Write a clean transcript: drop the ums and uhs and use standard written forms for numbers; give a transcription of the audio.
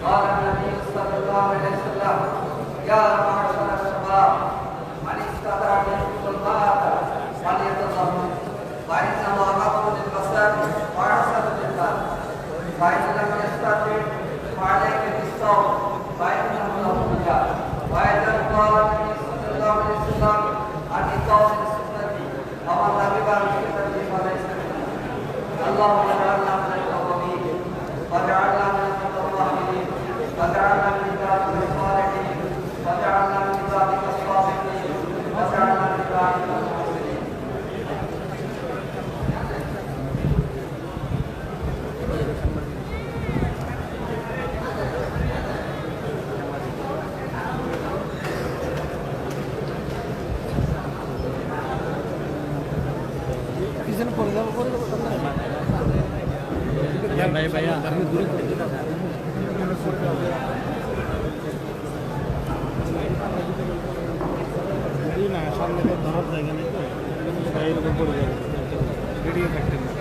قال النبي صلى الله عليه وسلم يا معشر الشباب من استطاع منكم الباءة فليتزوج فإنه أغض للبصر وأحسن للقلب فإن لم يستطع فعليك بالصوم فإنه له وجاء وأيضا قال النبي صلى الله عليه وسلم النكاح سنتي ومن رغب عن سنتي فليس مني اللهم اجعلنا من التوابين واجعلنا من التطهرين واجعلنا من عبادك الصالحين واجعلنا من عبادك الصالحين واجعلنا من عبادك المحسنين. ভাই ভাইয়া আমি দূরে না সামনে তো ধরার জায়গা নেই তো বাইরে পড়ে যাবে রেডিও থাকতে না